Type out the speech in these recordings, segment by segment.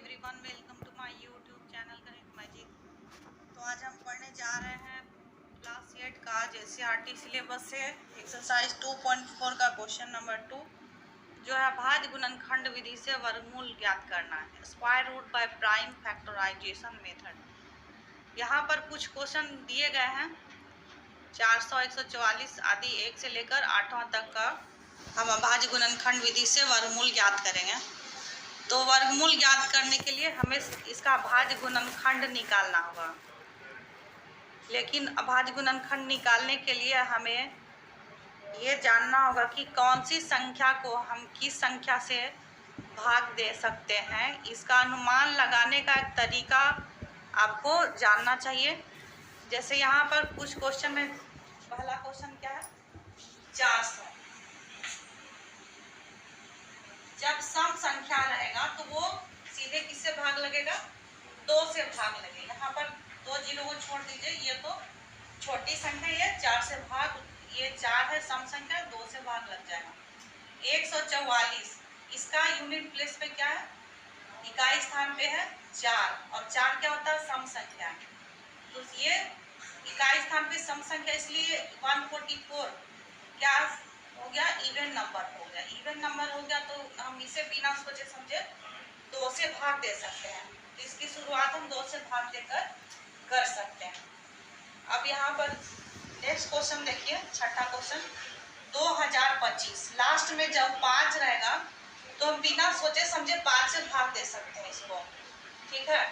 Everyone, welcome to my YouTube channel Connect Magic. तो आज हम पढ़ने जा रहे हैं क्लास 8 का जेसीईआरटी सिलेबस से एक्सरसाइज 2.4 का क्वेश्चन नंबर 2 जो है भाज्य गुणनखंड विधि से वर्गमूल ज्ञात करना है, square root by prime factorisation method. यहाँ पर कुछ क्वेश्चन दिए गए हैं 400, 144 आदि 1 से लेकर 8वां तक का। हम भाज्य गुणनखंड विधि से वर्गमूल ज्ञात करेंगे। तो वर्गमूल ज्ञात करने के लिए हमें इसका भाज्य गुणनखंड निकालना होगा, लेकिन भाज्य गुणनखंड निकालने के लिए हमें ये जानना होगा कि कौन सी संख्या को हम किस संख्या से भाग दे सकते हैं। इसका अनुमान लगाने का एक तरीका आपको जानना चाहिए। जैसे यहाँ पर कुछ क्वेश्चन में पहला क्वेश्चन क्या है, 400। जब सम संख्या रहेगा तो वो सीधे किससे भाग लगेगा, 2 से भाग लगेगा। यहाँ पर 2 जीरो को छोड़ दीजिए, ये तो छोटी संख्या, ये 4 से भाग, ये 4 है सम संख्या, 2 से भाग लग जाएगा। 144 इसका यूनिट प्लेस पे क्या है, इकाई स्थान पे है 4, और 4 क्या होता है, सम संख्या। तो ये इकाई स्थान पे सम संख्या, इसलिए 144 क्या हो गया, इवन नंबर हो गया। इवन नंबर हो गया तो हम इसे बिना सोचे समझे 2 से भाग दे सकते हैं। तो इसकी शुरुआत हम 2 से भाग देकर कर सकते हैं। अब यहाँ पर नेक्स्ट क्वेश्चन देखिए, छठा क्वेश्चन 2025। लास्ट में जब 5 रहेगा तो हम बिना सोचे समझे 5 से भाग दे सकते हैं इसको, ठीक है।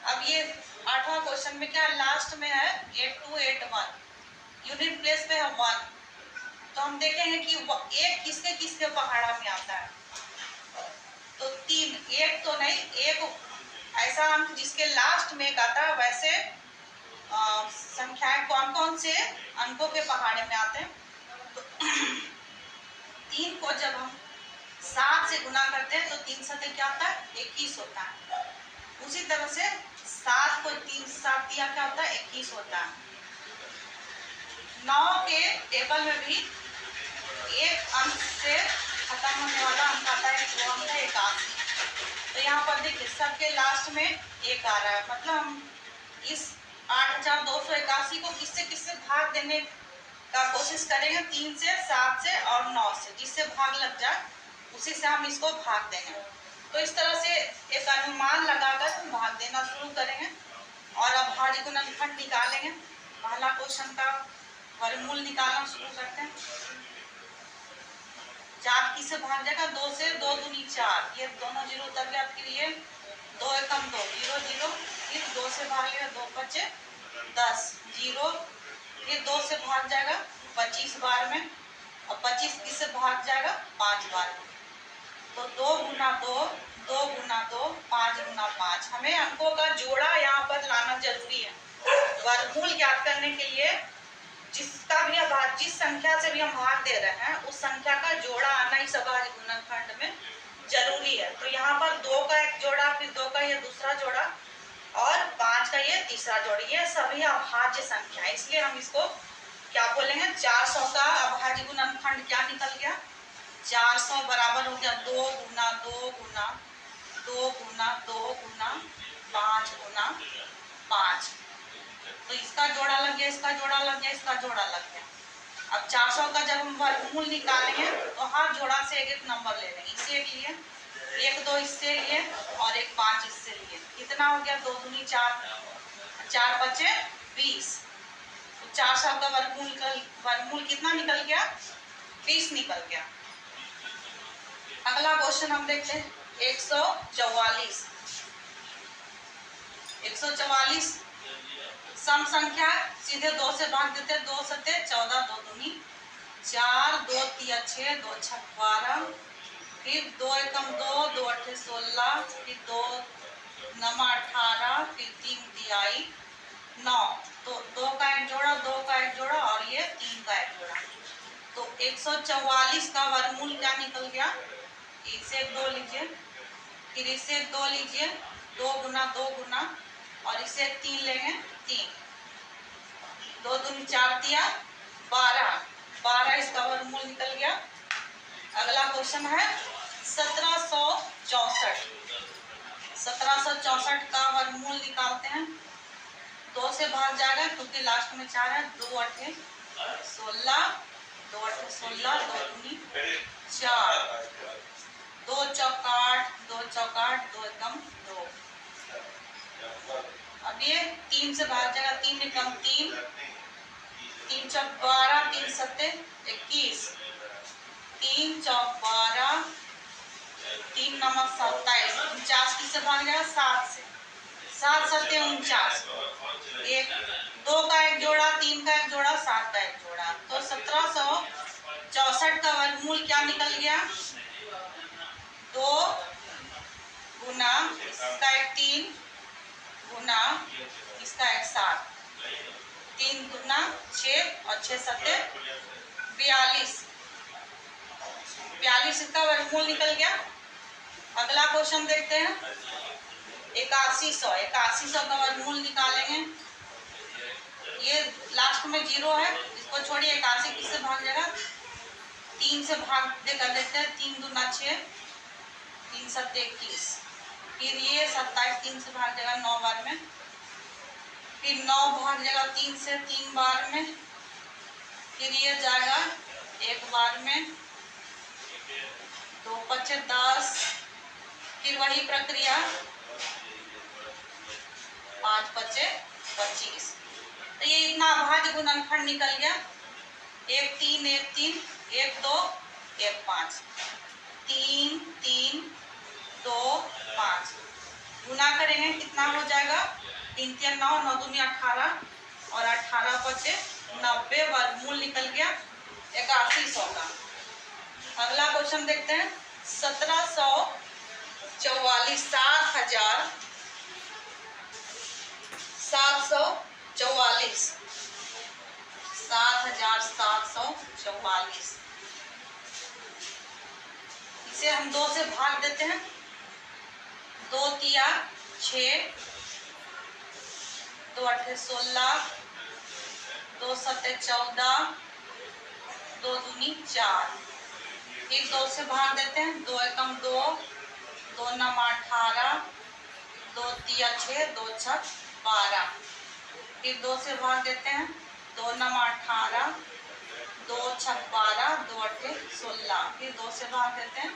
अब ये 8वां क्वेश्चन में क्या है, लास्ट में है 8281, यूनिट प्लेस पे है 1। तो हम देखेंगे कि एक किसके किसके पहाड़ा में आता है, तो 3, एक तो नहीं, एक ऐसा अंक जिसके लास्ट में एक आता है। वैसे संख्याएं कौन कौन से अंकों के पहाड़े में आते हैं। तो 3 को जब हम 7 से गुना करते हैं तो 3 सते क्या होता है, 21 होता है। उसी तरह से 7 को 3 से 7 दिया क्या होता है, 21 होता है। 9 के टेबल में भी एक अंक से खत्म होने वाला अंक आता है, वो अंक है 81। तो यहाँ पर देखिए सबके लास्ट में एक आ रहा है, मतलब हम इस 8281 को किससे किससे भाग देने का कोशिश करेंगे, 3 से, 7 से और 9 से। जिससे भाग लग जाए उसी से हम इसको भाग देंगे। तो इस तरह से एक अनुमान लगाकर हम भाग देना शुरू करेंगे और अब भाज्य गुणनखंड निकालेंगे। पहला क्वेश्चन का वर्गमूल निकालना शुरू करते हैं। 4 किससे भाग जाएगा, 2 से, 2 दूनी 4, ये दोनों जीरो उतर गया। फिर ये 2 एकम 2, 0 0, फिर 2 से भाग लेगा, 2 बचे 10, 0, फिर 2 से भाग जाएगा 25 बार में, और 25 किससे भाग जाएगा, 5 बार में। तो 2 गुना 2, 2 गुना 2, 5 गुना 5। हमें अंकों का जोड़ा यहाँ पर लाना जरूरी है। वर्गमूल ज्ञात करने के लिए जिसका भी जिस संख्या से भी हम भाग दे रहे हैं उस संख्या का जोड़ा आना इस भाज्य गुणनखंड में जरूरी है। तो यहाँ पर 2 का एक जोड़ा, फिर 2 का ये दूसरा जोड़ा और 5 का ये तीसरा जोड़ा, ये सभी अभाज्य संख्या है। इसलिए हम इसको क्या बोलेंगे, 400 का अभाज्य गुणनखंड क्या निकल गया, 400 बराबर हो गया 2 गुना 2 गुना 2 गुना 2 गुना 5 गुना 5। तो इसका जोड़ा लग गया, इसका जोड़ा लग गया, इसका जोड़ा लग गया। अब 400 का जब हम वर्गमूल निकालेंगे तो हर जोड़ा से एक एक नंबर ले लेंगे। इसे लिए 1 2 इससे लिए और 1 5 इससे लिए। कितना हो गया, 2 दूनी 4, 4 बचे 20। तो 400 का वर्गमूल कितना निकल गया, 20 निकल गया। अगला क्वेश्चन हम देखते हैं 144। 144 सम संख्या, सीधे 2 से भाग देते हैं, 2 सते 14, 2 दूनी 4, 2 तिया 6, 2 छक 12, फिर 2 एकम 2, 2 अठे 16, फिर 2 नमा 18, फिर 3 तिहाई 9। तो 2 का एक जोड़ा, 2 का एक जोड़ा और ये 3 का एक जोड़ा। तो 144 का वर्गमूल क्या निकल गया, इसे 2 लीजिए, फिर इसे 2 लीजिए, 2 गुना 2 गुना, और इसे 3 लेंगे, 3, 2 दूनी 4 तिया 12, 12 इसका वर्गमूल निकल गया। अगला क्वेश्चन है 1764। 1764 का वर्गमूल निकालते हैं। 2 से भाग जाएगा क्योंकि लास्ट में 4 है। 2 अठे 16, 2 अठे 16, 2 दूनी 4, 2 चौका 8, 2 चौका 8, 2 एकम 2। अब ये 3 से भाग जाएगा। 3 एकम 3, 3 चौक 12, 3 सत्ते 21, 3 चौक 12, 3 नमक 27, 49 किससे भाग जाएगा? 7 से। 7 सत्ते 49, 2 का एक जोड़ा, 3 का एक जोड़ा, 7 का एक जोड़ा। तो 1764 का वर्गमूल क्या निकल गया? 2 गुना इसका एक 3 गुना इसका एक 7, 3 गुना 6 और 6 सत्ते 42। 42 इसका वर्गमूल निकल गया। अगला क्वेश्चन देखते हैं। 8100 का वर्गमूल निकालेंगे। ये लास्ट में 0 है, इसको छोड़िए। 81 किससे भाग जाएगा? 3 से भाग दे कर देते हैं। 3 दूना 6, 3 सत्ते 21, फिर ये 27 3 से भाग जाएगा 9 बार में, फिर 9 भाग जाएगा 3 से 3 बार में, फिर ये जाएगा 1 बार में, 2 पचे 10, फिर वही प्रक्रिया 5 पचे 25। तो ये इतना अभाज्य गुणनखंड निकल गया। 1 3 1 3 1 2 1 5, 3 3 2 5 गुना करेंगे कितना हो जाएगा? 3 3 9, 9 दूनी 18 और 18 पचे 90 वर्गमूल निकल गया 8100 का। अगला क्वेश्चन देखते हैं। 1744 7744 इसे हम 2 से भाग देते हैं। 2 तिया 6, 2 अठे 16, 2 सत्ते 14, 2 दूनी 4, फिर 2 से भाग देते हैं। 2 एकम 2, 2 नम 18, 2 तिया 6, 2 छक 12, फिर 2 से भाग देते हैं। 2 नम 18, 2 छक 12, 2 अठे 16, फिर 2 से भाग देते हैं।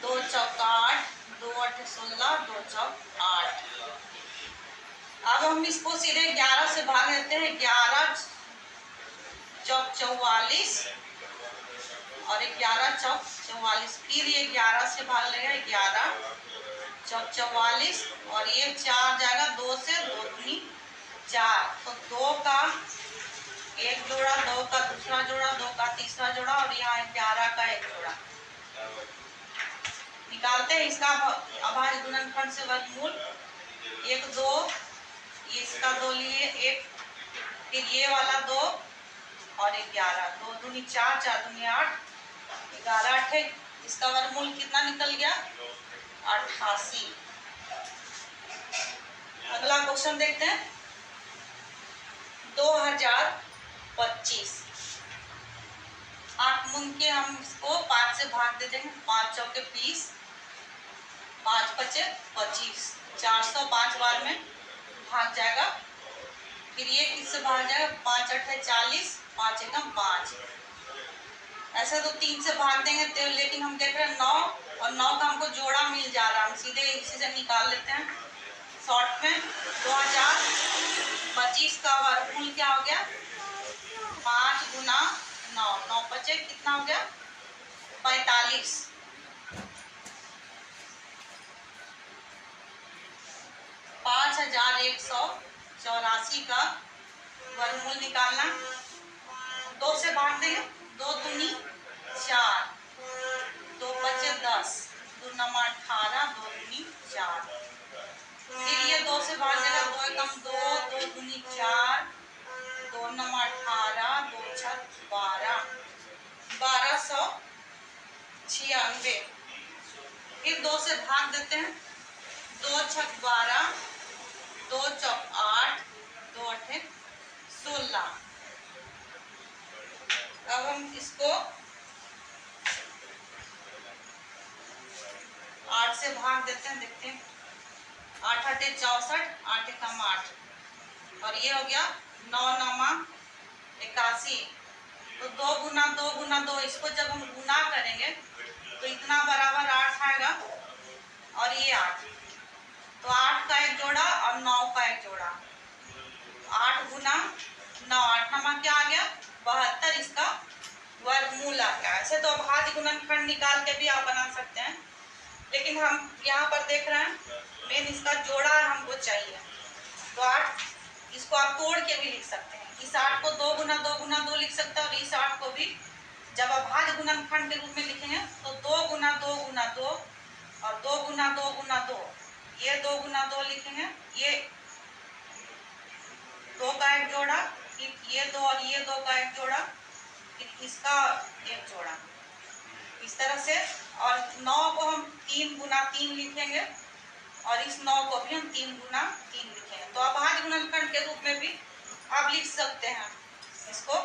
2 चौक 8, 2 अठे 16, 2 चौक 8। अब हम इसको सीधे 11 से भाग देते हैं। 11 चौक 44 और 11 चौक 44, फिर ये 11 से भाग लेगा। 11 चौक 44 और ये 4 जाएगा 2 से, 2 दूनी 4, तो 2 का एक जोड़ा, 2 का दूसरा जोड़ा, 2 का तीसरा जोड़ा और यहाँ 11 का एक जोड़ा निकालते हैं। इसका अभाज्य गुणनखंड से वर्गमूल 1 2, ये इसका 2 लिए 1, फिर ये वाला 2 और 11, 2 दूनी 4, 4 दूनी 8, 11 अठे इसका वर्गमूल कितना निकल गया? 88। अगला क्वेश्चन देखते हैं। 2025 8 मुन के हम इसको 5 से भाग दे देंगे। 5 चौके 20, 5 पचे 25, 405 बार में भाग जाएगा। फिर ये किससे भाग जाएगा? 5 अठे 40, 5 एकम 5। ऐसे तो 3 से भाग देंगे तो, लेकिन हम देख रहे हैं 9 और 9 का हमको जोड़ा मिल जा रहा है। हम सीधे इसी से निकाल लेते हैं शॉर्ट में। 2025 का वर्गमूल क्या हो गया? 5 गुना 9, 9 पचे कितना हो गया? 45। 5184 का वर्गमूल निकालना। 2 से भाग देंगे। 2 दूनी 4, 2 पचे 10, 2 नम 18, 2 दूनी 4, फिर ये 2 से भाग देगा। 2 एकम 2, 2 दूनी 4, 2 नम 18, 2 छक 12, 1296। फिर 2 से भाग देते हैं। 2 छक 12, 2 चौक 8, 2 अठे 16। अब हम इसको 8 से भाग देते हैं, देखते हैं 8 8 64, 8 एकम 8, और ये हो गया 9 9 81। तो 2 गुना 2 गुना 2, इसको जब हम गुना करेंगे तो इतना बराबर 8 आएगा, और ये 8। तो 8 का एक जोड़ा और 9 का एक जोड़ा, 8 गुना 9, 8 नमा क्या आ गया 72, इसका वर्गमूल आ गया। ऐसे तो अभाज्य गुणनखंड निकाल के भी आप बना सकते हैं, लेकिन हम यहाँ पर देख रहे हैं मेन इसका जोड़ा हमको चाहिए। तो 8, इसको आप तोड़ के भी लिख सकते हैं। इस 8 को 2 गुना 2 गुना 2 लिख सकते हैं, और इस 8 को भी जब अभाज्य गुणनखंड के रूप में लिखेंगे तो 2 गुना 2 गुना 2 और 2 गुना 2 गुना 2, ये 2 गुना 2 लिखेंगे, ये 2 का एक जोड़ा, फिर ये 2 और ये 2 का एक जोड़ा, फिर इसका एक जोड़ा, इस तरह से। और 9 को हम 3 गुना 3 लिखेंगे, और इस 9 को भी हम 3 गुना 3 लिखेंगे। तो अभाज्य गुणनखंड के रूप में भी आप लिख सकते हैं इसको।